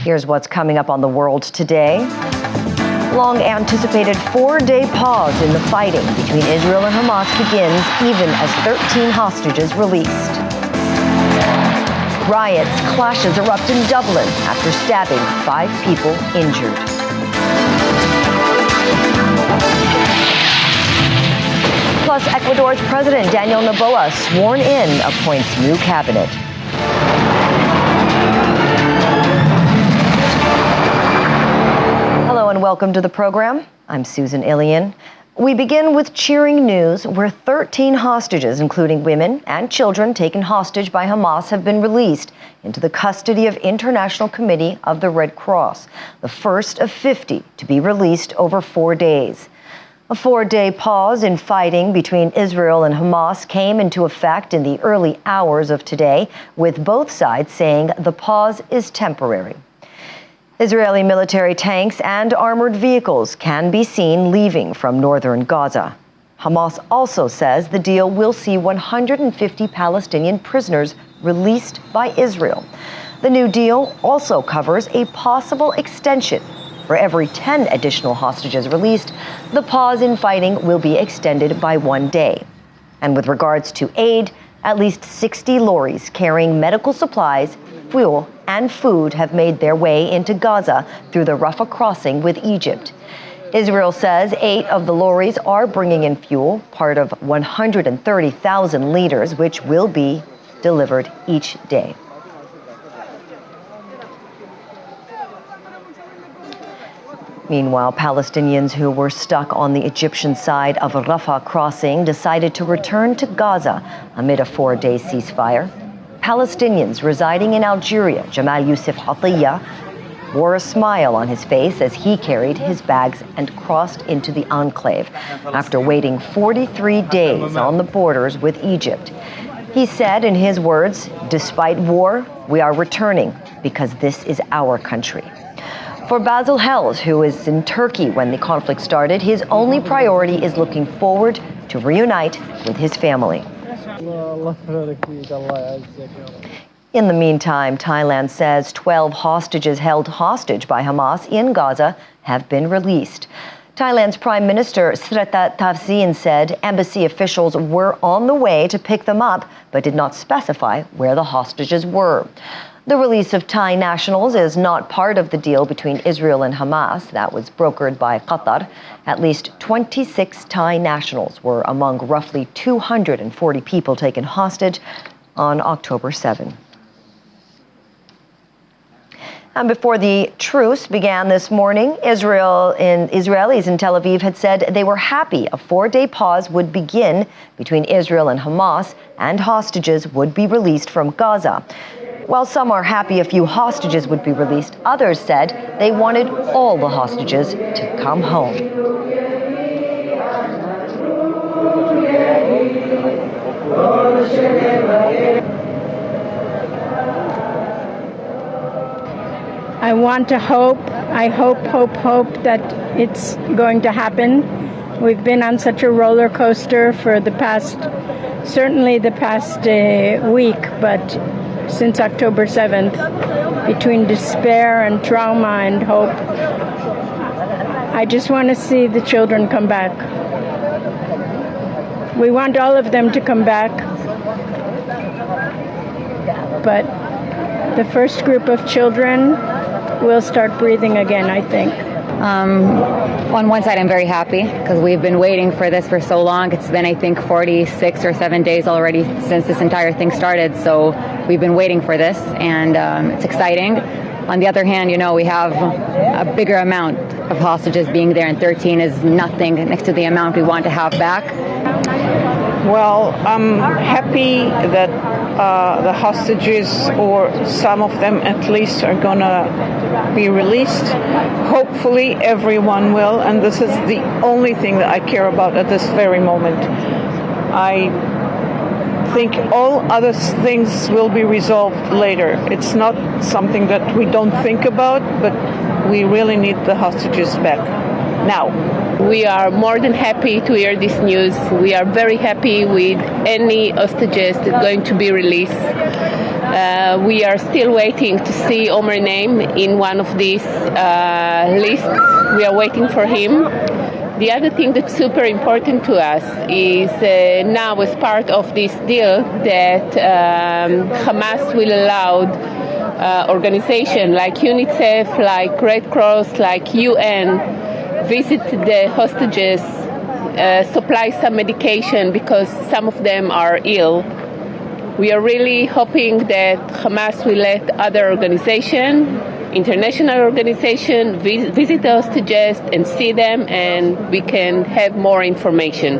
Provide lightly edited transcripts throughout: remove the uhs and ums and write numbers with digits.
Here's what's coming up on the world today. Long-anticipated 4-day pause in the fighting between Israel and Hamas begins even as 13 hostages released. Riots, clashes erupt in Dublin after stabbing 5 people injured. Plus, Ecuador's President Daniel Noboa, sworn in, appoints new cabinet. Hello and welcome to the program. I'm Susan Ilian. We begin with cheering news where 13 hostages, including women and children taken hostage by Hamas, have been released into the custody of International Committee of the Red Cross, the first of 50 to be released over 4 days. A 4-day pause in fighting between Israel and Hamas came into effect in the early hours of today, with both sides saying the pause is temporary. Israeli military tanks and armored vehicles can be seen leaving from northern Gaza. Hamas also says the deal will see 150 Palestinian prisoners released by Israel. The new deal also covers a possible extension. For every 10 additional hostages released, the pause in fighting will be extended by 1 day. And with regards to aid, at least 60 lorries carrying medical supplies, fuel, and food have made their way into Gaza through the Rafah crossing with Egypt. Israel says 8 of the lorries are bringing in fuel, part of 130,000 liters, which will be delivered each day. Meanwhile, Palestinians who were stuck on the Egyptian side of a Rafah crossing decided to return to Gaza amid a 4-day ceasefire. Palestinians residing in Algeria, Jamal Youssef Atiyah, wore a smile on his face as he carried his bags and crossed into the enclave after waiting 43 days on the borders with Egypt. He said in his words, "Despite war, we are returning because this is our country." For Basil Hels, who was in Turkey when the conflict started, his only priority is looking forward to reunite with his family. In the meantime, Thailand says 12 hostages held hostage by Hamas in Gaza have been released. Thailand's Prime Minister Srettha Thavisin said embassy officials were on the way to pick them up, but did not specify where the hostages were. The release of Thai nationals is not part of the deal between Israel and Hamas that was brokered by Qatar. At least 26 Thai nationals were among roughly 240 people taken hostage on October 7. And before the truce began this morning, Israelis in Tel Aviv had said they were happy a 4-day pause would begin between Israel and Hamas, and hostages would be released from Gaza. While some are happy a few hostages would be released, others said they wanted all the hostages to come home. I want to hope, I hope that it's going to happen. We've been on such a roller coaster for certainly the past week, but since October 7th, between despair and trauma and hope. I just want to see the children come back. We want all of them to come back, but the first group of children will start breathing again, I think. On one side, I'm very happy because we've been waiting for this for so long. It's been, I think, 46 or 7 days already since this entire thing started. So we've been waiting for this, and it's exciting. On the other hand, we have a bigger amount of hostages being there, and 13 is nothing next to the amount we want to have back. Well, I'm happy that the hostages, or some of them at least, are going to be released. Hopefully everyone will, and this is the only thing that I care about at this very moment. I think all other things will be resolved later. It's not something that we don't think about, but we really need the hostages back. now. We are more than happy to hear this news. We are very happy with any hostages that are going to be released. We are still waiting to see Omar's name in one of these lists. We are waiting for him. The other thing that's super important to us is now, as part of this deal, that Hamas will allow organizations like UNICEF, like Red Cross, like UN, visit the hostages, supply some medication because some of them are ill. We are really hoping that Hamas will let other organizations, international organizations, visit the hostages and see them, and we can have more information.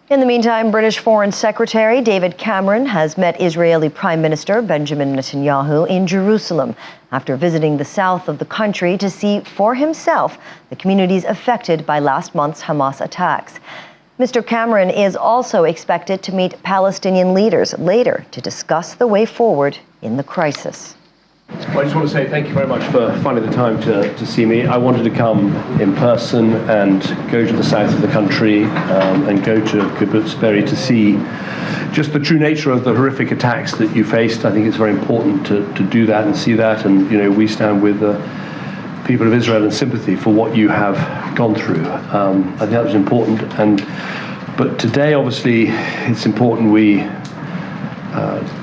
In the meantime, British Foreign Secretary David Cameron has met Israeli Prime Minister Benjamin Netanyahu in Jerusalem after visiting the south of the country to see for himself the communities affected by last month's Hamas attacks. Mr. Cameron is also expected to meet Palestinian leaders later to discuss the way forward in the crisis. Well, I just want to say thank you very much for finding the time to see me. I wanted to come in person and go to the south of the country and go to Kibbutz Be'eri to see just the true nature of the horrific attacks that you faced. I think it's very important to do that and see that. And, you know, we stand with the people of Israel in sympathy for what you have gone through. I think that was important. But today, obviously, it's important we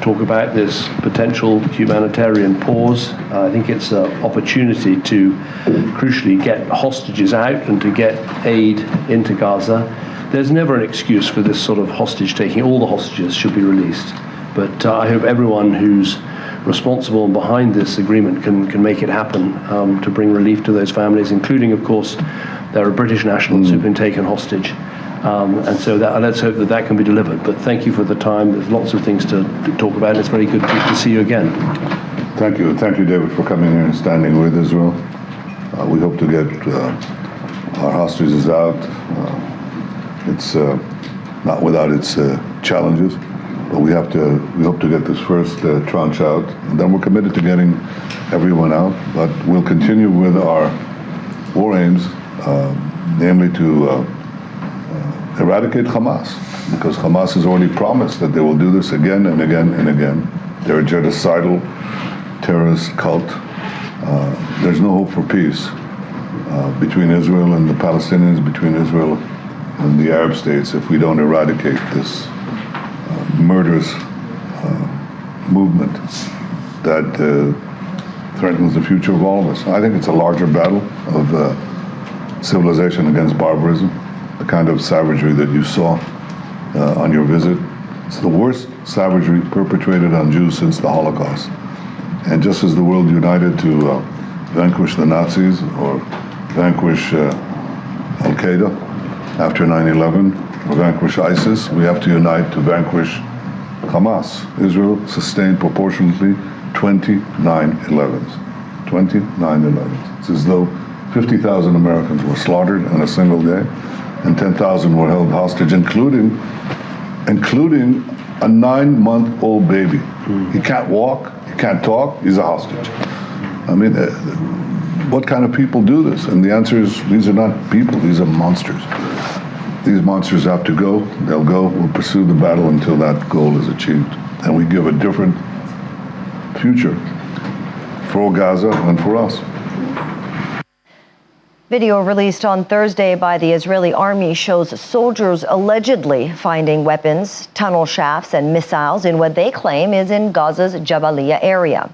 talk about this potential humanitarian pause. I think it's an opportunity to crucially get hostages out and to get aid into Gaza. There's never an excuse for this sort of hostage taking. All the hostages should be released. But I hope everyone who's responsible and behind this agreement can make it happen to bring relief to those families, including, of course, there are British nationals who've been taken hostage. And so let's hope that can be delivered. But thank you for the time. There's lots of things to talk about. It's very good to see you again. Thank you, David, for coming here and standing with Israel. We hope to get our hostages out. It's not without its challenges, but we hope to get this first tranche out, and then we're committed to getting everyone out. But we'll continue with our war aims, namely to eradicate Hamas, because Hamas has already promised that they will do this again and again and again. They're a genocidal terrorist cult. There's no hope for peace between Israel and the Palestinians, between Israel and the Arab states, if we don't eradicate this murderous movement that threatens the future of all of us. I think it's a larger battle of civilization against barbarism. The kind of savagery that you saw on your visit. It's the worst savagery perpetrated on Jews since the Holocaust. And just as the world united to vanquish the Nazis or vanquish Al-Qaeda after 9/11, or vanquish ISIS, we have to unite to vanquish Hamas. Israel sustained proportionately 29 11s. 29 11s. It's as though 50,000 Americans were slaughtered in a single day, and 10,000 were held hostage, including a 9-month-old baby. He can't walk, he can't talk, he's a hostage. I mean, what kind of people do this? And the answer is, these are not people, these are monsters. These monsters have to go, they'll go, we'll pursue the battle until that goal is achieved. And we give a different future for Gaza and for us. Video released on Thursday by the Israeli army shows soldiers allegedly finding weapons, tunnel shafts, and missiles in what they claim is in Gaza's Jabalia area.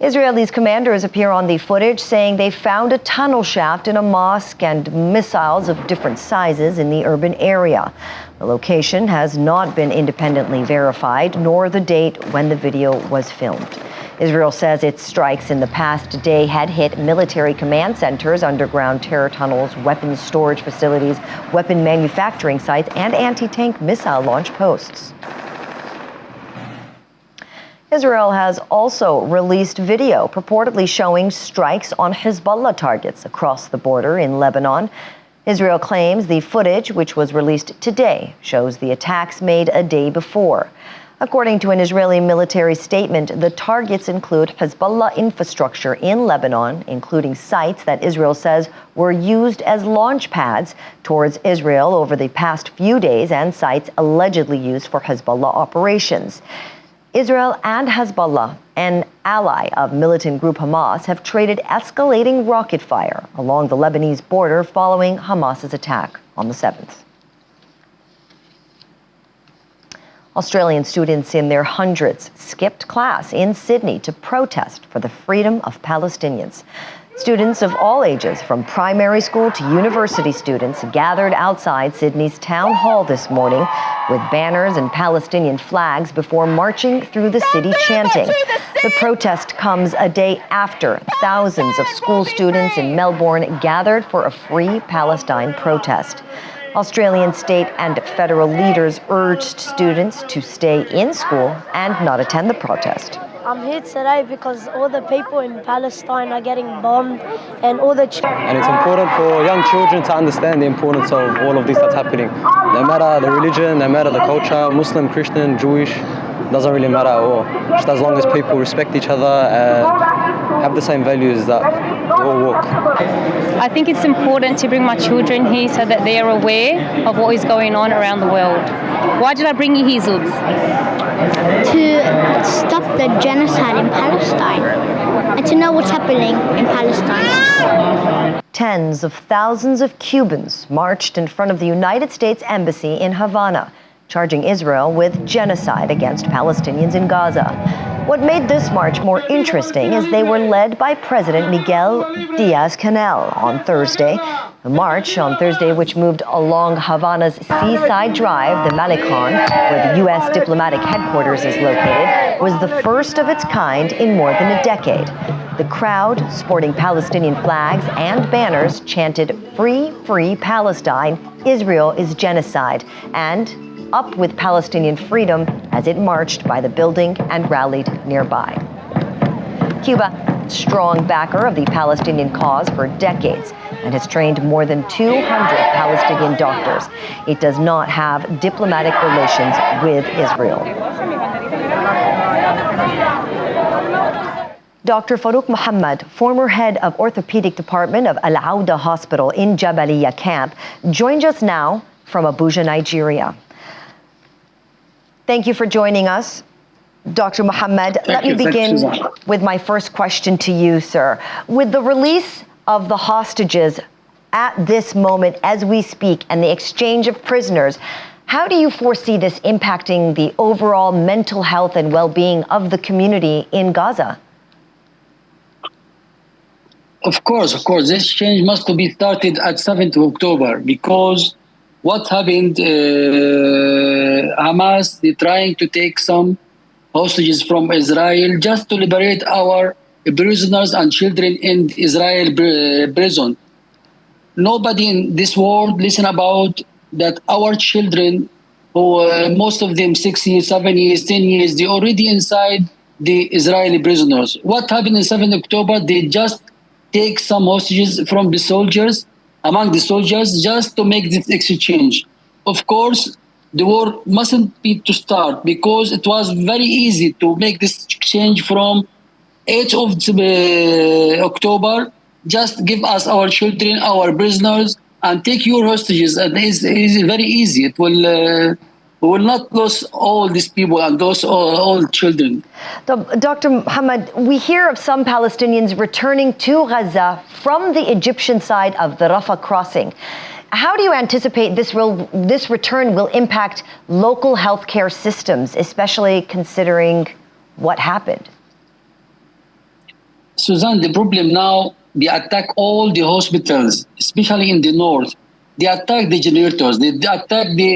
Israelis commanders appear on the footage saying they found a tunnel shaft in a mosque and missiles of different sizes in the urban area. The location has not been independently verified, nor the date when the video was filmed. Israel says its strikes in the past day had hit military command centers, underground terror tunnels, weapons storage facilities, weapon manufacturing sites, and anti-tank missile launch posts. Israel has also released video purportedly showing strikes on Hezbollah targets across the border in Lebanon. Israel claims the footage, which was released today, shows the attacks made a day before. According to an Israeli military statement, the targets include Hezbollah infrastructure in Lebanon, including sites that Israel says were used as launch pads towards Israel over the past few days, and sites allegedly used for Hezbollah operations. Israel and Hezbollah, an ally of militant group Hamas, have traded escalating rocket fire along the Lebanese border following Hamas's attack on the 7th. Australian students in their hundreds skipped class in Sydney to protest for the freedom of Palestinians. Students of all ages, from primary school to university students, gathered outside Sydney's town hall this morning with banners and Palestinian flags before marching through the city chanting. The protest comes a day after thousands of school students in Melbourne gathered for a free Palestine protest. Australian state and federal leaders urged students to stay in school and not attend the protest. I'm here today because all the people in Palestine are getting bombed and all the And it's important for young children to understand the importance of all of this that's happening. No matter the religion, no matter the culture, Muslim, Christian, Jewish, doesn't really matter at all. Just as long as people respect each other and have the same values that we all walk. I think it's important to bring my children here so that they are aware of what is going on around the world. Why did I bring you here, Zubs? To stop the genocide in Palestine and to know what's happening in Palestine. Tens of thousands of Cubans marched in front of the United States Embassy in Havana, charging Israel with genocide against Palestinians in Gaza. What made this march more interesting is they were led by President Miguel Diaz-Canel on Thursday. The march on Thursday, which moved along Havana's Seaside Drive, the Malecon, where the U.S. diplomatic headquarters is located, was the first of its kind in more than a decade. The crowd, sporting Palestinian flags and banners, chanted, "Free, free Palestine, Israel is genocide," and "Up with Palestinian freedom," as it marched by the building and rallied nearby. Cuba, strong backer of the Palestinian cause for decades, and has trained more than 200 Palestinian doctors. It does not have diplomatic relations with Israel. Dr. Faruk Muhammad, former head of orthopedic department of Al Auda Hospital in Jabaliya camp, joins us now from Abuja, Nigeria. Thank you for joining us, Dr. Muhammad. Let me begin with my first question to you, sir. With the release of the hostages at this moment as we speak and the exchange of prisoners, how do you foresee this impacting the overall mental health and well-being of the community in Gaza? Of course, this change must be started at 7th of October because what happened, Hamas, they're trying to take some hostages from Israel just to liberate our prisoners and children in Israel prison. Nobody in this world listen about that our children, who most of them 6 years, 7 years, 10 years, they already inside the Israeli prisoners. What happened in 7th October, they just take some hostages from the soldiers, among the soldiers, just to make this exchange. Of course, the war mustn't be to start because it was very easy to make this exchange from 8th of October. Just give us our children, our prisoners, and take your hostages. And it's very easy. It will... We will not lose all these people and those all children. Dr. Muhammad, we hear of some Palestinians returning to Gaza from the Egyptian side of the Rafah crossing. How do you anticipate this return will impact local healthcare systems, especially considering what happened? Suzanne, the problem now, they attack all the hospitals, especially in the north. They attack the generators, they attack the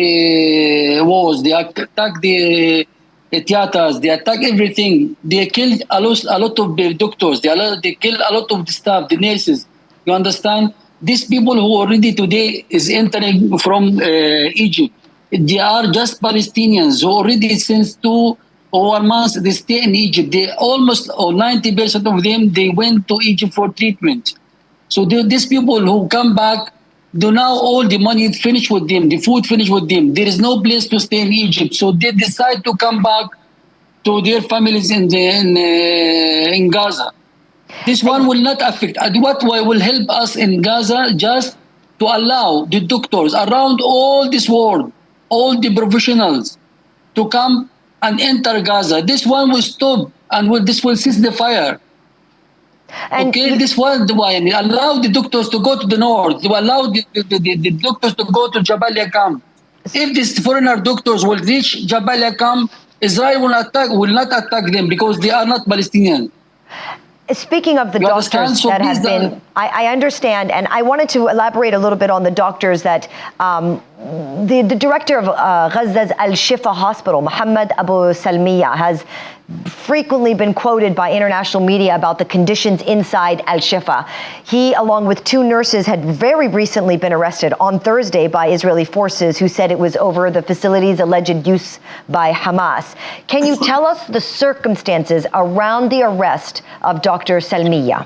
walls, they attack the theaters, they attack everything. They killed a lot of the doctors, they killed a lot of the staff, the nurses. You understand? These people who already today is entering from Egypt, they are just Palestinians who already since 2 or 1 month they stay in Egypt. They almost, or 90% of them, they went to Egypt for treatment. So these people who come back, Do now all the money finished with them, the food finished with them. There is no place to stay in Egypt, so they decide to come back to their families in Gaza. This one will not affect. What will help us in Gaza just to allow the doctors around all this world, all the professionals, to come and enter Gaza. This one will stop and this will cease the fire. And okay, this was the one. Allow the doctors to go to the north. To allow the doctors to go to Jabalia camp. If these foreigner doctors will reach Jabalia camp, Israel will not attack them because they are not Palestinian. Speaking of the doctors that have been, I understand, and I wanted to elaborate a little bit on the doctors that the director of Gaza's Al-Shifa Hospital, Muhammad Abu Salmiya, has frequently been quoted by international media about the conditions inside Al-Shifa. He, along with 2 nurses, had very recently been arrested on Thursday by Israeli forces who said it was over the facility's alleged use by Hamas. Can you tell us the circumstances around the arrest of Dr. Salmiya?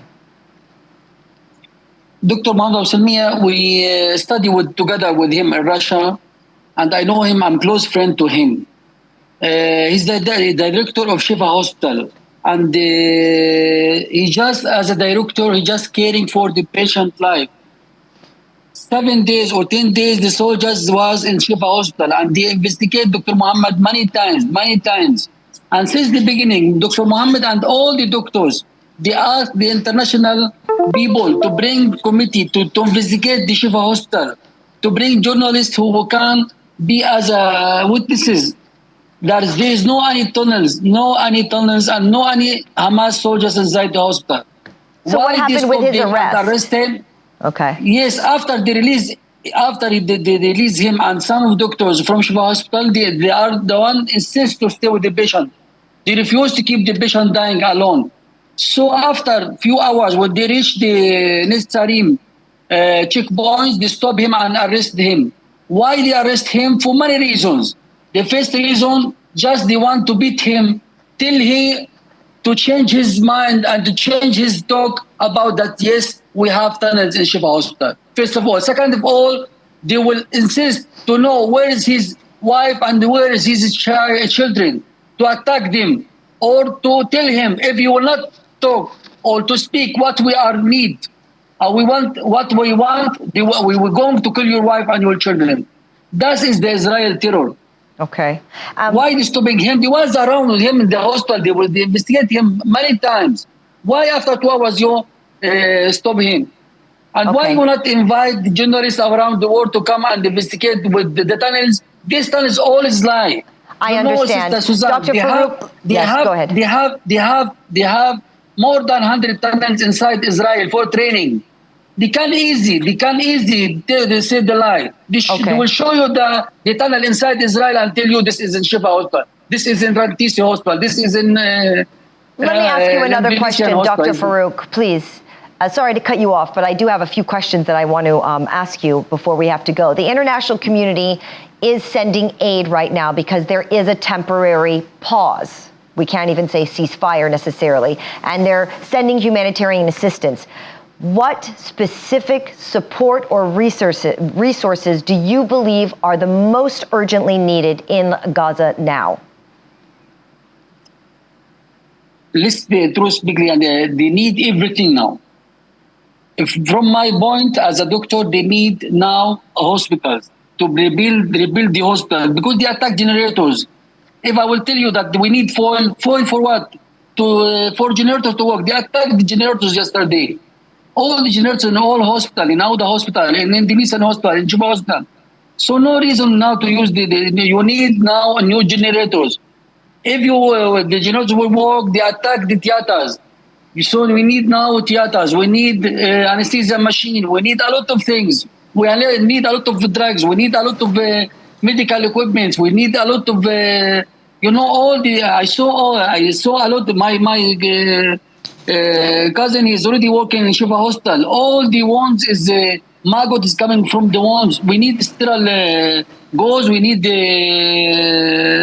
Dr. Muhammad Salmiya, we studied together with him in Russia, and I know him, I'm a close friend to him. He's the director of Shifa Hospital, and he just, as a director, he just caring for the patient life. 7 days or 10 days, the soldiers was in Shifa Hospital, and they investigate Dr. Muhammad many times. And since the beginning, Dr. Muhammad and all the doctors, they asked the international people to bring committee to investigate the Shifa Hospital, to bring journalists who can be as witnesses. There is no any tunnels, and no any Hamas soldiers inside the hospital. So what happened with his arrest? Arrest him? Okay. Yes, after they release him and some doctors from Shifa Hospital, they are the one insist to stay with the patient. They refuse to keep the patient dying alone. So after few hours, when they reach the Netzarim checkpoints, they stop him and arrest him. Why they arrest him? For many reasons. The first reason, just they want to beat him till he to change his mind and to change his talk about that, yes, we have tunnels in Shifa Hospital. First of all. Second of all, they will insist to know where is his wife and where is his children, to attack them or to tell him, if you will not talk or to speak what we need, we were going to kill your wife and your children. That is the Israel terror. Okay. Why they stopping him? They was around with him in the hospital. They investigate him many times. Why after 2 hours you stop him? And why you not invite the journalists around the world to come and investigate with the tunnels? These tunnels all is lie. I understand. Dr. Faruk, go ahead. They have more than 100 tunnels inside Israel for training. They can easy they say the lie. They will show you the tunnel inside Israel and tell you this is in Shifa Hospital, this is in Rantisi Hospital, this is in... Let me ask you another question, Dr. Faruk, please. Sorry to cut you off, but I do have a few questions that I want to ask you before we have to go. The international community is sending aid right now because there is a temporary pause. We can't even say ceasefire necessarily. And they're sending humanitarian assistance. What specific support or resources do you believe are the most urgently needed in Gaza now? Let's be true speaking, and they need everything now. From my point as a doctor, they need now hospitals to rebuild the hospital because they attack generators. If I will tell you that we need foil for what? For generators to work. They attacked the generators yesterday. All the generators in all hospital, in Auda Hospital, in Indonesian Hospital, in Juba Hospital. So no reason now to use you need now new generators. If the generators will work, they attack the theaters. So we need now theaters. We need anesthesia machine. We need a lot of things. We need a lot of drugs. We need a lot of medical equipment. We need a lot of all the. I saw a lot of my cousin is already working in Shifa Hospital. All the wounds is maggot is coming from the wounds. We need sterile gauze. We need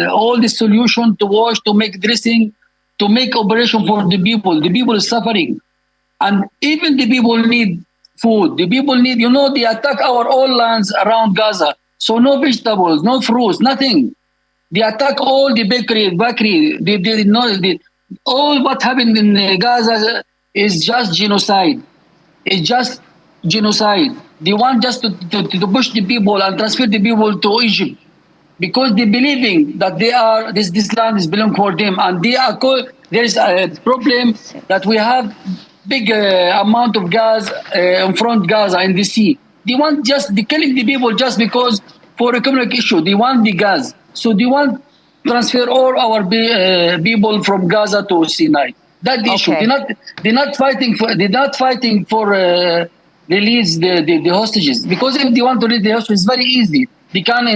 all the solution to wash, to make dressing, to make operation for the people. The people is suffering, and even the people need food. The people need, they attack our own lands around Gaza. So no vegetables, no fruits, nothing. They attack all the bakery. All what happened in Gaza is just genocide. It's just genocide. They want just to push the people and transfer the people to Egypt because they believing that this land is belong for them, and there is a problem that we have big amount of gas in front Gaza in the sea. They want they killing the people just because for economic issue. They want the gas, so they want transfer all our people from Gaza to Sinai. That's the issue. They're not fighting for release the hostages, because if they want to release the hostages, it's very easy. They can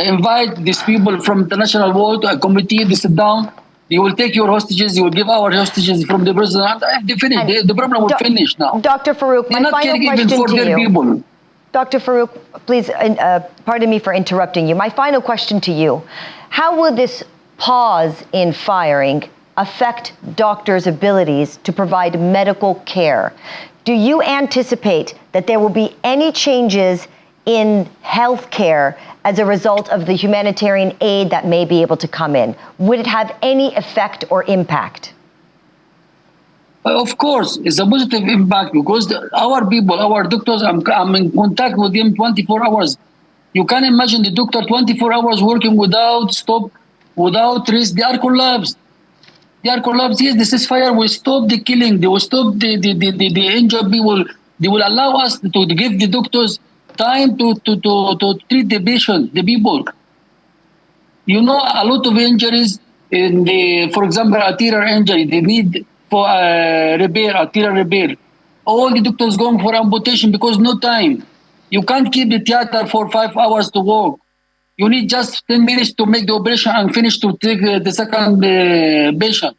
invite these people from international law to a committee. They sit down. They will take your hostages. You will give our hostages from the prison. And they finish. The problem will finish now. Dr. Faruk, they're my not final caring even question for to their you. people. Dr. Faruk, please, pardon me for interrupting you. My final question to you. How will this pause in firing affect doctors' abilities to provide medical care? Do you anticipate that there will be any changes in health care as a result of the humanitarian aid that may be able to come in? Would it have any effect or impact? Of course, it's a positive impact because our people, our doctors, I'm in contact with them 24 hours. You can imagine the doctor 24 hours working without stop, without rest. They are collapsed. Yes, the ceasefire will stop the killing. They will stop the injured people. They will allow us to give the doctors time to treat the patient, the people. A lot of injuries for example, arterial injury, they need for arterial repair. All the doctors going for amputation because no time. You can't keep the theater for 5 hours to work. You need just 10 minutes to make the operation and finish to take the second patient.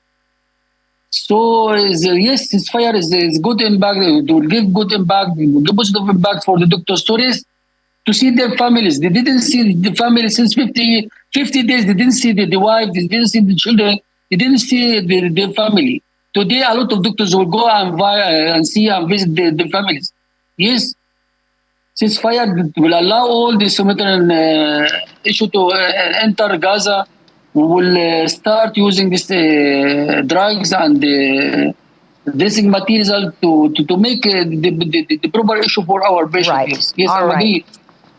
So yes, ceasefire is good impact. It will give good impact, give positive impact for the doctors. Stories to see their families. They didn't see the family since 50 days. They didn't see the wife. They didn't see the children. They didn't see their family. Today, a lot of doctors will go and see and visit the families. Yes, ceasefire will allow all the humanitarian issue to enter Gaza. We will start using this drugs and dressing materials to make the proper issue for our patients. Right. Yes, all right.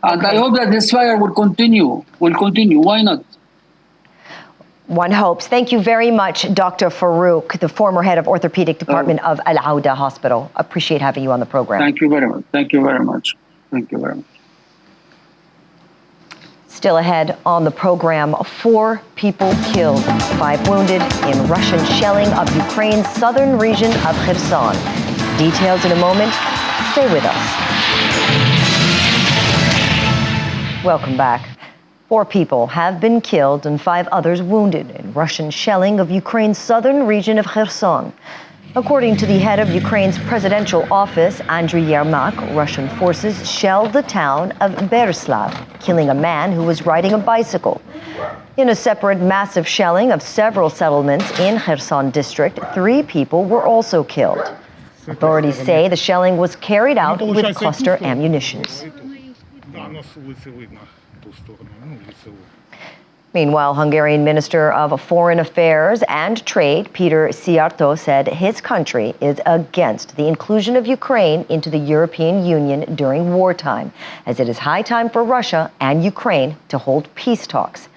And I hope that this fire will continue. Why not? One hopes. Thank you very much, Dr. Faruk, the former head of orthopedic department of Al Auda Hospital. Appreciate having you on the program. Thank you very much. Thank you very much. Thank you very much. Still ahead on the program, 4 people killed, 5 wounded in Russian shelling of Ukraine's southern region of Kherson. Details in a moment. Stay with us. Welcome back. 4 people have been killed and 5 others wounded in Russian shelling of Ukraine's southern region of Kherson. According to the head of Ukraine's presidential office, Andriy Yermak, Russian forces shelled the town of Beryslav, killing a man who was riding a bicycle. In a separate massive shelling of several settlements in Kherson district, 3 people were also killed. Authorities say the shelling was carried out with cluster ammunitions. Meanwhile, Hungarian Minister of Foreign Affairs and Trade, Peter Szijjártó, said his country is against the inclusion of Ukraine into the European Union during wartime, as it is high time for Russia and Ukraine to hold peace talks.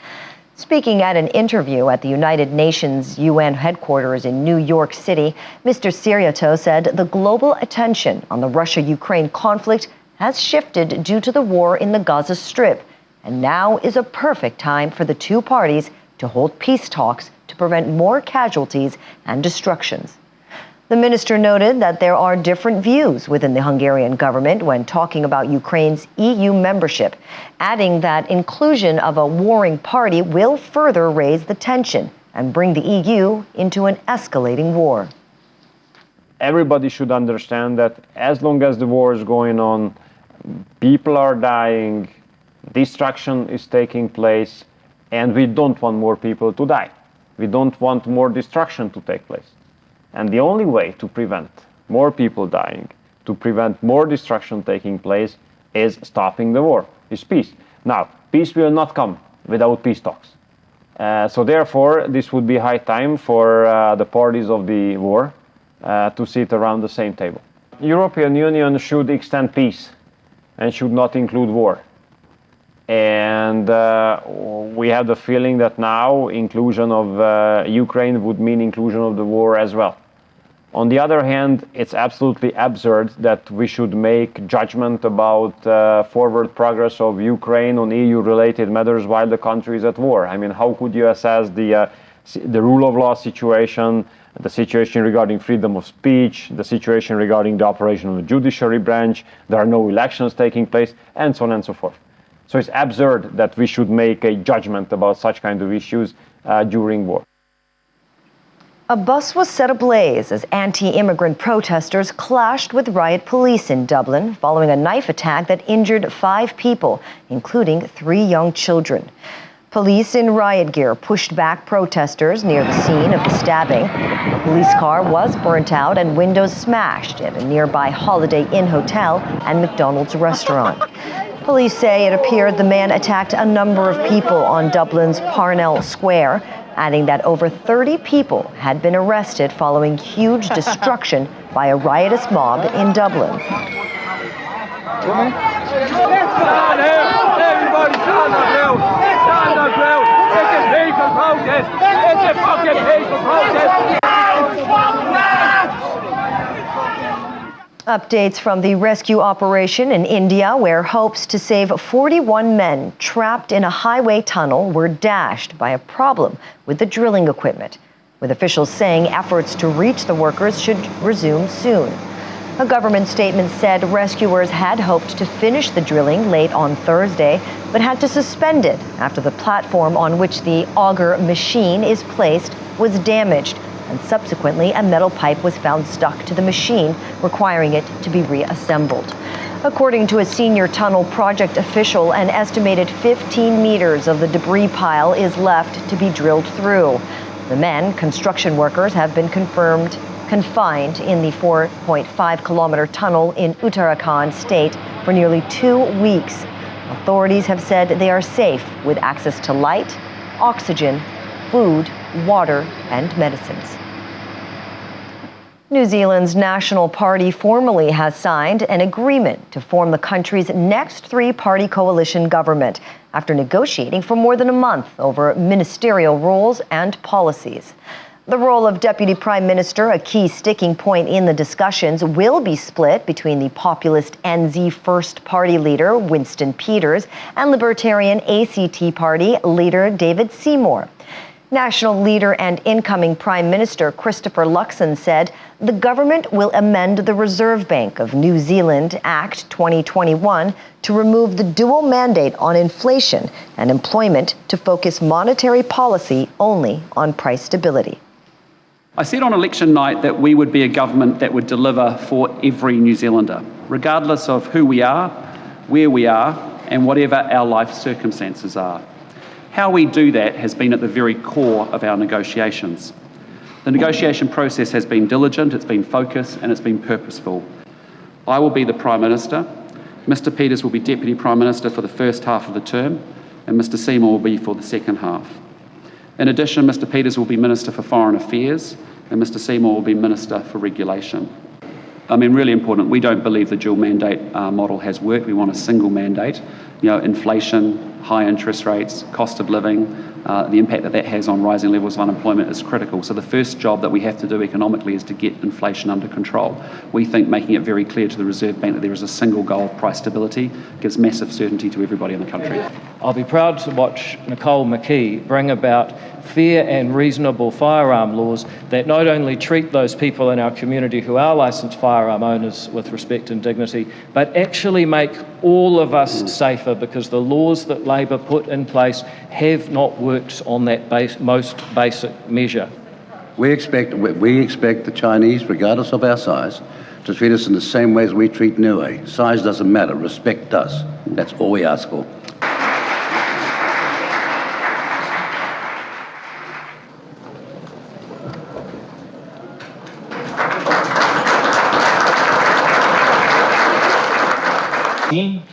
Speaking at an interview at the United Nations UN headquarters in New York City, Mr. Szijjártó said the global attention on the Russia-Ukraine conflict has shifted due to the war in the Gaza Strip, and now is a perfect time for the 2 parties to hold peace talks to prevent more casualties and destructions. The minister noted that there are different views within the Hungarian government when talking about Ukraine's EU membership, adding that inclusion of a warring party will further raise the tension and bring the EU into an escalating war. Everybody should understand that as long as the war is going on, people are dying, destruction is taking place, and we don't want more people to die. We don't want more destruction to take place. And the only way to prevent more people dying to prevent more destruction taking place is stopping the war, is peace. Now, peace will not come without peace talks. So therefore, this would be high time for the parties of the war to sit around the same table. European Union should extend peace and should not include war. And we have the feeling that now inclusion of Ukraine would mean inclusion of the war as well. On the other hand, it's absolutely absurd that we should make judgment about forward progress of Ukraine on EU-related matters while the country is at war. I mean, how could you assess the rule of law situation, the situation regarding freedom of speech, the situation regarding the operation of the judiciary branch, there are no elections taking place, and so on and so forth. So it's absurd that we should make a judgment about such kind of issues during war. A bus was set ablaze as anti-immigrant protesters clashed with riot police in Dublin following a knife attack that injured 5 people, including 3 young children. Police in riot gear pushed back protesters near the scene of the stabbing. A police car was burnt out and windows smashed at a nearby Holiday Inn hotel and McDonald's restaurant. Police say it appeared the man attacked a number of people on Dublin's Parnell Square, adding that over 30 people had been arrested following huge destruction by a riotous mob in Dublin. Everybody stand up now! Stand up now! It's a peaceful protest! It's a fucking peaceful protest! Updates from the rescue operation in India, where hopes to save 41 men trapped in a highway tunnel were dashed by a problem with the drilling equipment, with officials saying efforts to reach the workers should resume soon. A government statement said rescuers had hoped to finish the drilling late on Thursday, but had to suspend it after the platform on which the auger machine is placed was damaged, and subsequently a metal pipe was found stuck to the machine, requiring it to be reassembled. According to a senior tunnel project official, an estimated 15 meters of the debris pile is left to be drilled through. The men, construction workers, have been confined in the 4.5-kilometer tunnel in Uttarakhand state for nearly 2 weeks. Authorities have said they are safe with access to light, oxygen, food, water, and medicines. New Zealand's National Party formally has signed an agreement to form the country's next 3-party coalition government after negotiating for more than a month over ministerial roles and policies. The role of Deputy Prime Minister, a key sticking point in the discussions, will be split between the populist NZ First Party leader, Winston Peters, and Libertarian ACT Party leader, David Seymour. National leader and incoming Prime Minister Christopher Luxon said the government will amend the Reserve Bank of New Zealand Act 2021 to remove the dual mandate on inflation and employment to focus monetary policy only on price stability. I said on election night that we would be a government that would deliver for every New Zealander, regardless of who we are, where we are, and whatever our life circumstances are. How we do that has been at the very core of our negotiations. The negotiation process has been diligent, it's been focused, and it's been purposeful. I will be the Prime Minister, Mr Peters will be Deputy Prime Minister for the first half of the term, and Mr Seymour will be for the second half. In addition, Mr Peters will be Minister for Foreign Affairs, and Mr Seymour will be Minister for Regulation. Really important, we don't believe the dual mandate model has worked. We want a single mandate. Inflation, high interest rates, cost of living, the impact that has on rising levels of unemployment is critical. So the first job that we have to do economically is to get inflation under control. We think making it very clear to the Reserve Bank that there is a single goal of price stability gives massive certainty to everybody in the country. I'll be proud to watch Nicole McKee bring about fair and reasonable firearm laws that not only treat those people in our community who are licensed firearm owners with respect and dignity, but actually make all of us safer, because the laws that Labor put in place have not worked on that most basic measure. We expect the Chinese, regardless of our size, to treat us in the same way as we treat Niue. Size doesn't matter, respect does. That's all we ask for.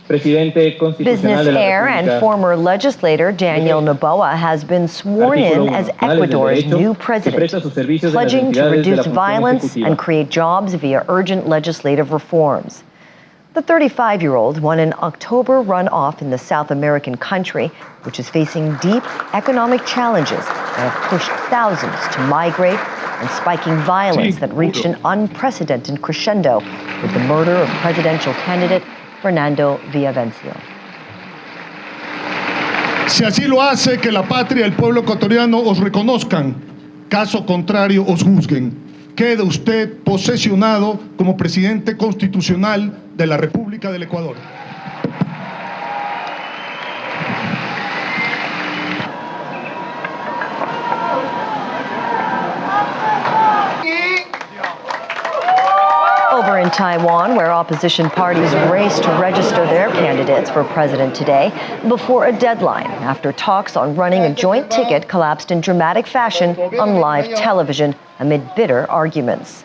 Business heir and former legislator Daniel Noboa has been sworn in as Ecuador's new president, pledging to reduce violence and create jobs via urgent legislative reforms. The 35-year-old won an October runoff in the South American country, which is facing deep economic challenges that have pushed thousands to migrate and spiking violence that reached an unprecedented crescendo with the murder of presidential candidate Fernando Villavicencio. Si así lo hace, que la patria y el pueblo ecuatoriano os reconozcan, caso contrario os juzguen. Quede usted posesionado como presidente constitucional de la República del Ecuador. Over in Taiwan, where opposition parties race to register their candidates for president today before a deadline after talks on running a joint ticket collapsed in dramatic fashion on live television amid bitter arguments.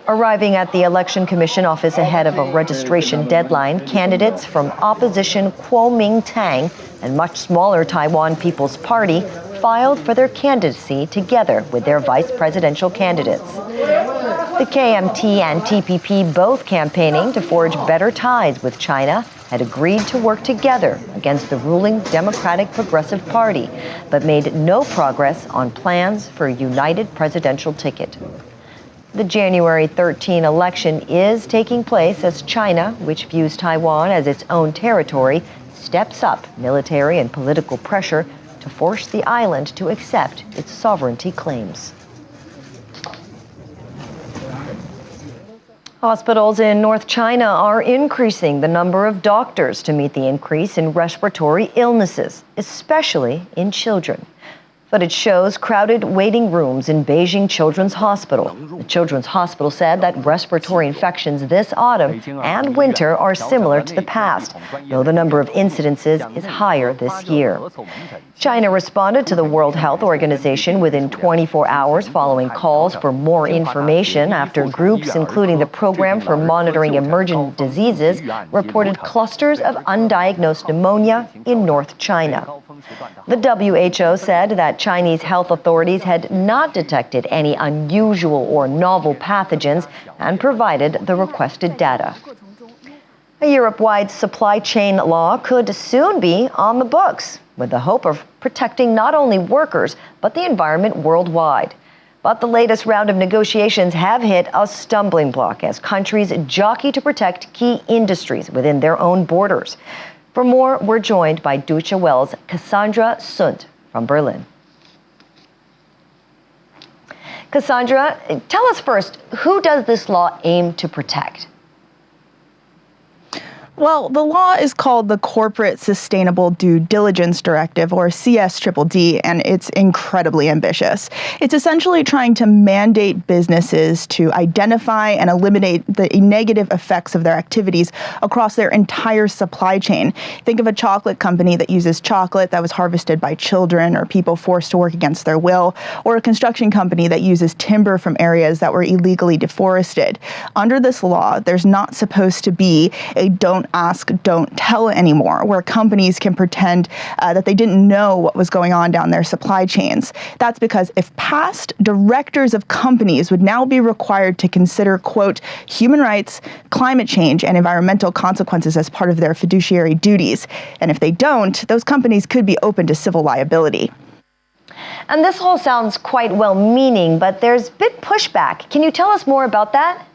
Arriving at the Election Commission office ahead of a registration deadline, candidates from opposition Kuomintang and much smaller Taiwan People's Party filed for their candidacy together with their vice presidential candidates. The KMT and TPP, both campaigning to forge better ties with China, had agreed to work together against the ruling Democratic Progressive Party, but made no progress on plans for a united presidential ticket. The January 13 election is taking place as China, which views Taiwan as its own territory, steps up military and political pressure to force the island to accept its sovereignty claims. Hospitals in North China are increasing the number of doctors to meet the increase in respiratory illnesses, especially in children. Footage shows crowded waiting rooms in Beijing Children's Hospital. The Children's Hospital said that respiratory infections this autumn and winter are similar to the past, though the number of incidences is higher this year. China responded to the World Health Organization within 24 hours following calls for more information after groups, including the Program for Monitoring Emergent Diseases, reported clusters of undiagnosed pneumonia in North China. The WHO said that Chinese health authorities had not detected any unusual or novel pathogens and provided the requested data. A Europe-wide supply chain law could soon be on the books, with the hope of protecting not only workers, but the environment worldwide. But the latest round of negotiations have hit a stumbling block as countries jockey to protect key industries within their own borders. For more, we're joined by Deutsche Welle's Cassandra Sundt from Berlin. Cassandra, tell us first, who does this law aim to protect? Well, the law is called the Corporate Sustainable Due Diligence Directive, or CSDDD, and it's incredibly ambitious. It's essentially trying to mandate businesses to identify and eliminate the negative effects of their activities across their entire supply chain. Think of a chocolate company that uses chocolate that was harvested by children or people forced to work against their will, or a construction company that uses timber from areas that were illegally deforested. Under this law, there's not supposed to be a don't ask, don't tell anymore, where companies can pretend that they didn't know what was going on down their supply chains. That's because if passed, directors of companies would now be required to consider, quote, human rights, climate change, and environmental consequences as part of their fiduciary duties. And if they don't, those companies could be open to civil liability. And this all sounds quite well-meaning, but there's big pushback. Can you tell us more about that?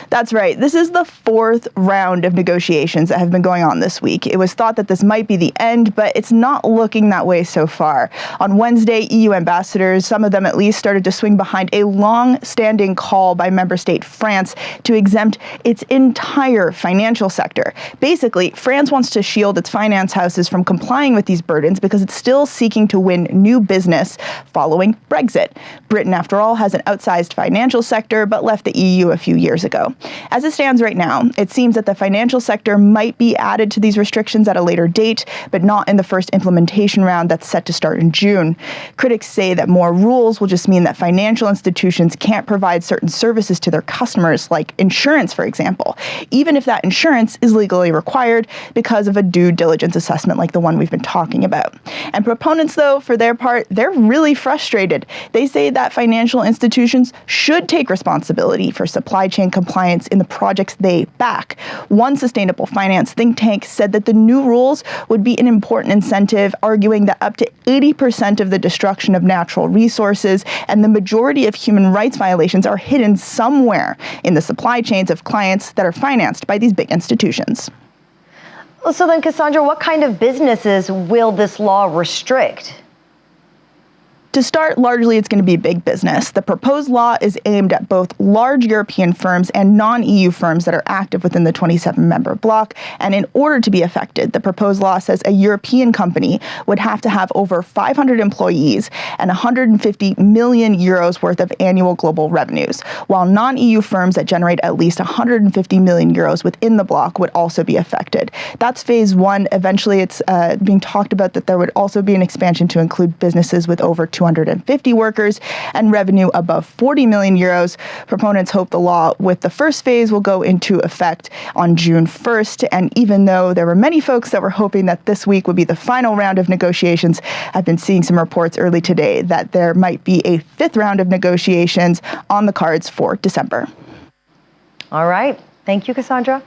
That's right. This is the fourth round of negotiations that have been going on this week. It was thought that this might be the end, but it's not looking that way so far. On Wednesday, EU ambassadors, some of them at least, started to swing behind a long-standing call by member state France to exempt its entire financial sector. Basically, France wants to shield its finance houses from complying with these burdens because it's still seeking to win new business following Brexit. Britain, after all, has an outsized financial sector, but left the EU a few years ago. ago. As it stands right now, it seems that the financial sector might be added to these restrictions at a later date, but not in the first implementation round that's set to start in June. Critics say that more rules will just mean that financial institutions can't provide certain services to their customers, like insurance, for example, even if that insurance is legally required because of a due diligence assessment like the one we've been talking about. And proponents, though, for their part, they're really frustrated. They say that financial institutions should take responsibility for supply chain compliance in the projects they back. One sustainable finance think tank said that the new rules would be an important incentive, arguing that up to 80% of the destruction of natural resources and the majority of human rights violations are hidden somewhere in the supply chains of clients that are financed by these big institutions. So then, Cassandra, what kind of businesses will this law restrict? To start, largely it's going to be big business. The proposed law is aimed at both large European firms and non-EU firms that are active within the 27-member bloc. And in order to be effective, the proposed law says a European company would have to have over 500 employees and 150 million euros worth of annual global revenues, while non-EU firms that generate at least 150 million euros within the bloc would also be affected. That's phase one. Eventually, it's being talked about that there would also be an expansion to include businesses with over 250 workers and revenue above 40 million euros. Proponents hope the law with the first phase will go into effect on June 1st. And even though there were many folks that were hoping that this week would be the final round of negotiations, I've been seeing some reports early today that there might be a fifth round of negotiations on the cards for December. All right. Thank you, Cassandra.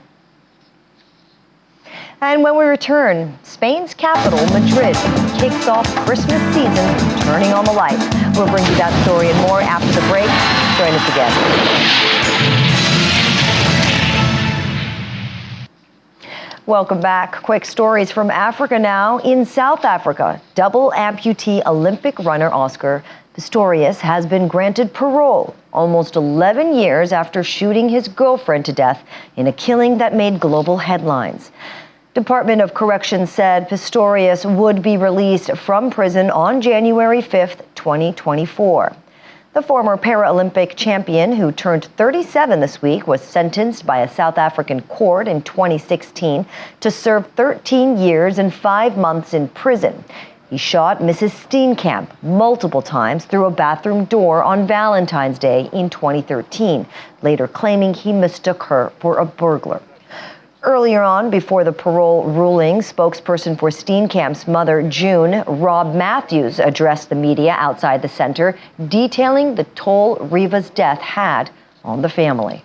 And when we return, Spain's capital, Madrid, kicks off Christmas season, turning on the lights. We'll bring you that story and more after the break. Join us again. Welcome back. Quick stories from Africa now. In South Africa, double amputee Olympic runner Oscar Pistorius has been granted parole almost 11 years after shooting his girlfriend to death in a killing that made global headlines. Department of Corrections said Pistorius would be released from prison on January 5th, 2024. The former Paralympic champion, who turned 37 this week, was sentenced by a South African court in 2016 to serve 13 years and 5 months in prison. He shot Mrs. Steenkamp multiple times through a bathroom door on Valentine's Day in 2013, later claiming he mistook her for a burglar. Earlier on, before the parole ruling, spokesperson for Steenkamp's mother, June, Rob Matthews, addressed the media outside the center, detailing the toll Riva's death had on the family.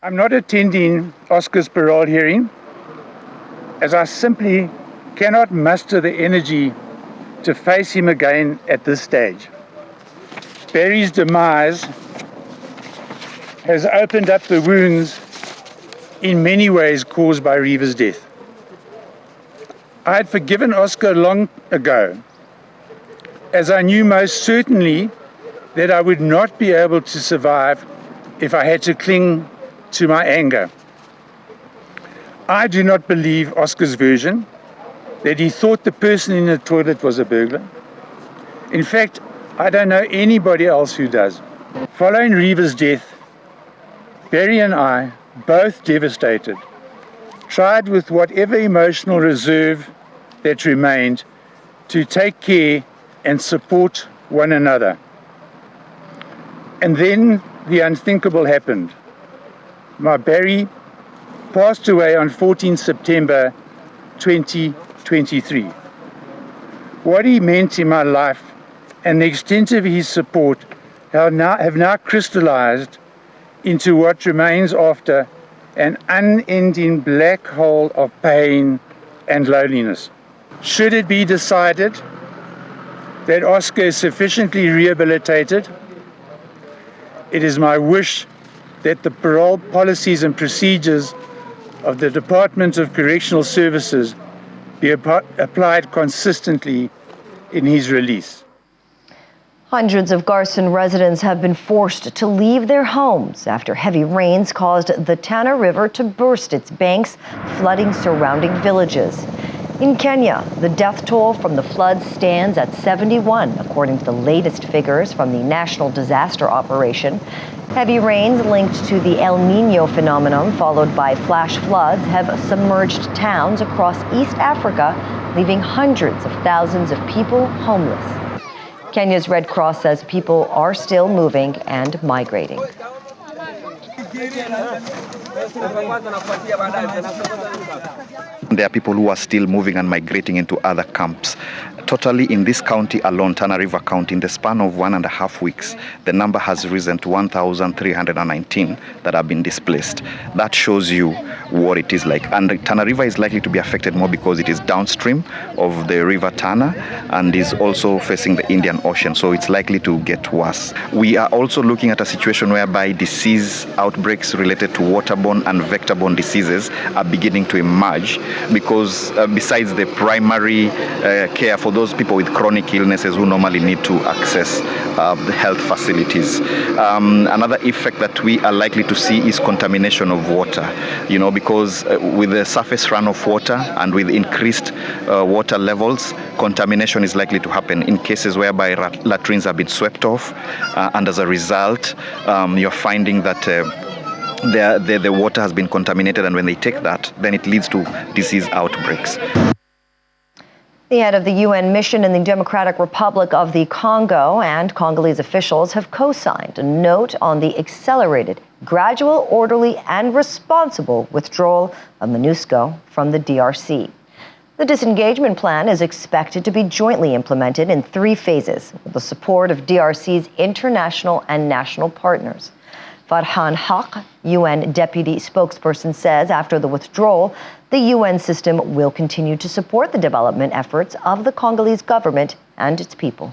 I'm not attending Oscar's parole hearing, as I simply cannot muster the energy to face him again at this stage. Barry's demise has opened up the wounds in many ways caused by Riva's death. I had forgiven Oscar long ago, as I knew most certainly that I would not be able to survive if I had to cling to my anger. I do not believe Oscar's version that he thought the person in the toilet was a burglar. In fact, I don't know anybody else who does. Following Riva's death, Barry and I, both devastated, tried with whatever emotional reserve that remained to take care and support one another. And then the unthinkable happened. My Barry passed away on 14 September 2023. What he meant in my life and the extent of his support have now crystallized into what remains after an unending black hole of pain and loneliness. Should it be decided that Oscar is sufficiently rehabilitated, it is my wish that the parole policies and procedures of the Department of Correctional Services be applied consistently in his release. Hundreds of Garson residents have been forced to leave their homes after heavy rains caused the Tana River to burst its banks, flooding surrounding villages. In Kenya, the death toll from the floods stands at 71, according to the latest figures from the National Disaster Operation. Heavy rains linked to the El Nino phenomenon, followed by flash floods, have submerged towns across East Africa, leaving hundreds of thousands of people homeless. Kenya's Red Cross says people are still moving and migrating. There are people who are still moving and migrating into other camps. Totally in this county alone, Tana River County, in the span of 1.5 weeks, the number has risen to 1,319 that have been displaced. That shows you what it is like. And Tana River is likely to be affected more because it is downstream of the river Tana and is also facing the Indian Ocean, so it's likely to get worse. We are also looking at a situation whereby disease outbreaks related to waterborne and vector-borne diseases are beginning to emerge because besides the primary care for those people with chronic illnesses who normally need to access the health facilities. Another effect that we are likely to see is contamination of water, because with the surface runoff water and with increased water levels, contamination is likely to happen in cases whereby latrines have been swept off, and as a result, you're finding that the water has been contaminated, and when they take that, then it leads to disease outbreaks. The head of the UN mission in the Democratic Republic of the Congo and Congolese officials have co-signed a note on the accelerated, gradual, orderly, and responsible withdrawal of MONUSCO from the DRC. The disengagement plan is expected to be jointly implemented in 3 phases with the support of DRC's international and national partners. Farhan Haq, UN deputy spokesperson, says after the withdrawal, the UN system will continue to support the development efforts of the Congolese government and its people.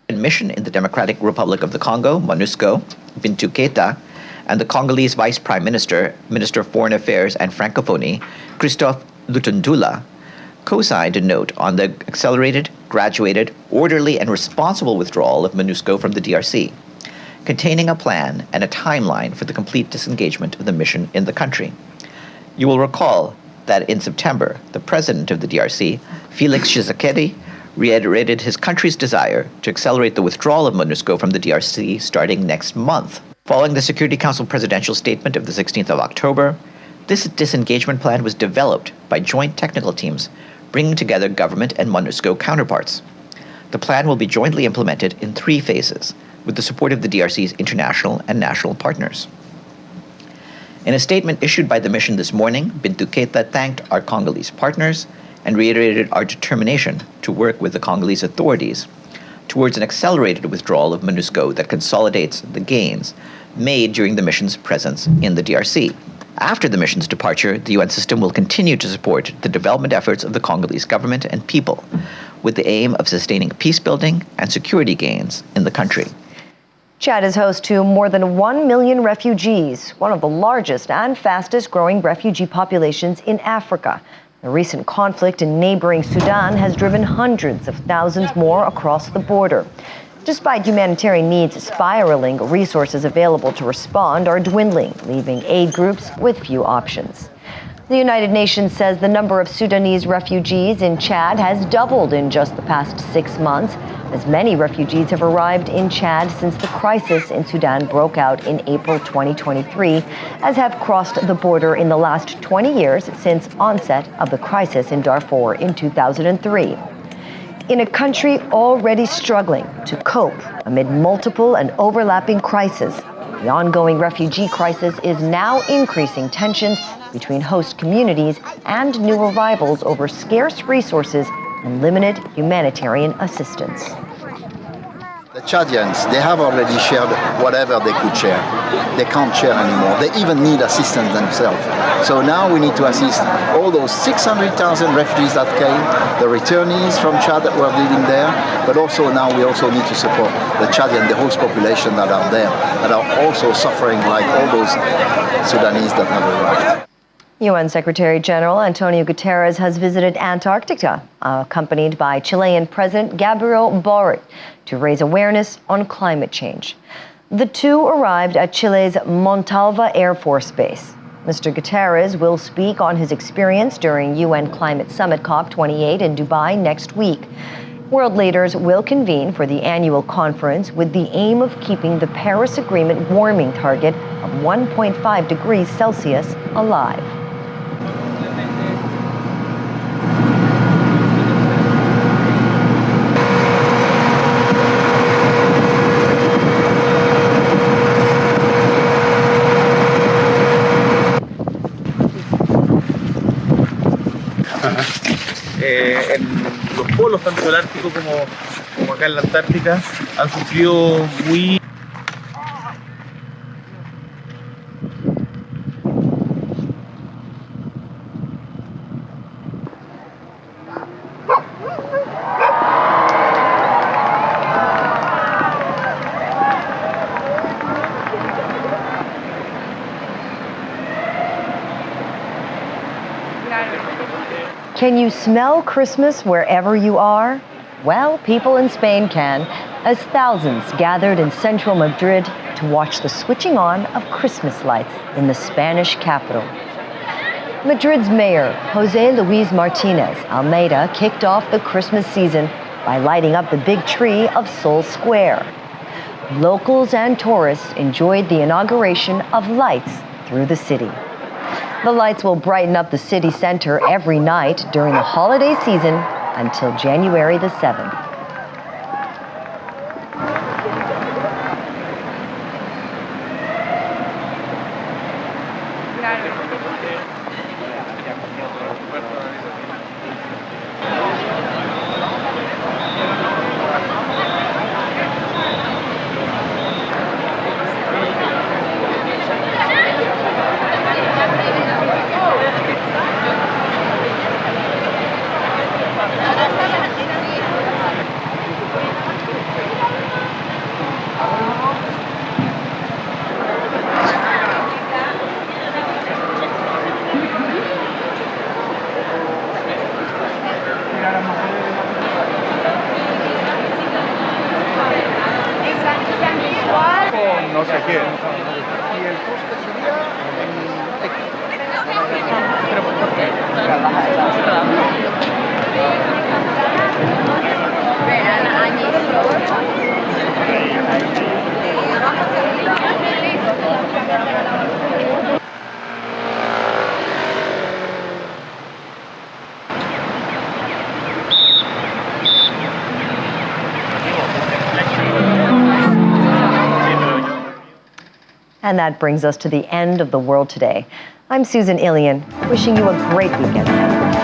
Mission in the Democratic Republic of the Congo, MONUSCO, Bintou Keita, and the Congolese Vice Prime Minister, Minister of Foreign Affairs and Francophonie, Christophe Lutundula, co-signed a note on the accelerated, graduated, orderly, and responsible withdrawal of MONUSCO from the DRC, containing a plan and a timeline for the complete disengagement of the mission in the country. You will recall that in September, the president of the DRC, Felix Tshisekedi, reiterated his country's desire to accelerate the withdrawal of MONUSCO from the DRC starting next month. Following the Security Council presidential statement of the 16th of October, this disengagement plan was developed by joint technical teams bringing together government and MONUSCO counterparts. The plan will be jointly implemented in 3 phases, with the support of the DRC's international and national partners. In a statement issued by the mission this morning, Bintou Keita thanked our Congolese partners and reiterated our determination to work with the Congolese authorities towards an accelerated withdrawal of MONUSCO that consolidates the gains made during the mission's presence in the DRC. After the mission's departure, the UN system will continue to support the development efforts of the Congolese government and people, with the aim of sustaining peace building and security gains in the country. Chad is host to more than 1 million refugees, one of the largest and fastest growing refugee populations in Africa. The recent conflict in neighboring Sudan has driven hundreds of thousands more across the border. Despite humanitarian needs spiraling, resources available to respond are dwindling, leaving aid groups with few options. The United Nations says the number of Sudanese refugees in Chad has doubled in just the past 6 months, as many refugees have arrived in Chad since the crisis in Sudan broke out in April 2023, as have crossed the border in the last 20 years since onset of the crisis in Darfur in 2003. In a country already struggling to cope amid multiple and overlapping crises, the ongoing refugee crisis is now increasing tensions between host communities and new arrivals over scarce resources and limited humanitarian assistance. The Chadians, they have already shared whatever they could share. They can't share anymore. They even need assistance themselves. So now we need to assist all those 600,000 refugees that came, the returnees from Chad that were living there, but also now we also need to support the Chadian, the host population that are there, that are also suffering like all those Sudanese that have arrived. UN Secretary General Antonio Guterres has visited Antarctica, accompanied by Chilean President Gabriel Boric, to raise awareness on climate change. The two arrived at Chile's Montalva Air Force Base. Mr. Guterres will speak on his experience during UN Climate Summit COP28 in Dubai next week. World leaders will convene for the annual conference with the aim of keeping the Paris Agreement warming target of 1.5 degrees Celsius alive. En los polos, tanto el Ártico como acá en la Antártica, han sufrido muy... Can you smell Christmas wherever you are? Well, people in Spain can, as thousands gathered in central Madrid to watch the switching on of Christmas lights in the Spanish capital. Madrid's mayor, José Luis Martínez Almeida, kicked off the Christmas season by lighting up the big tree of Sol Square. Locals and tourists enjoyed the inauguration of lights through the city. The lights will brighten up the city center every night during the holiday season until January the 7th. No sé qué. Y el coste sería And that brings us to the end of the world today. I'm Susan Ilian, wishing you a great weekend ahead.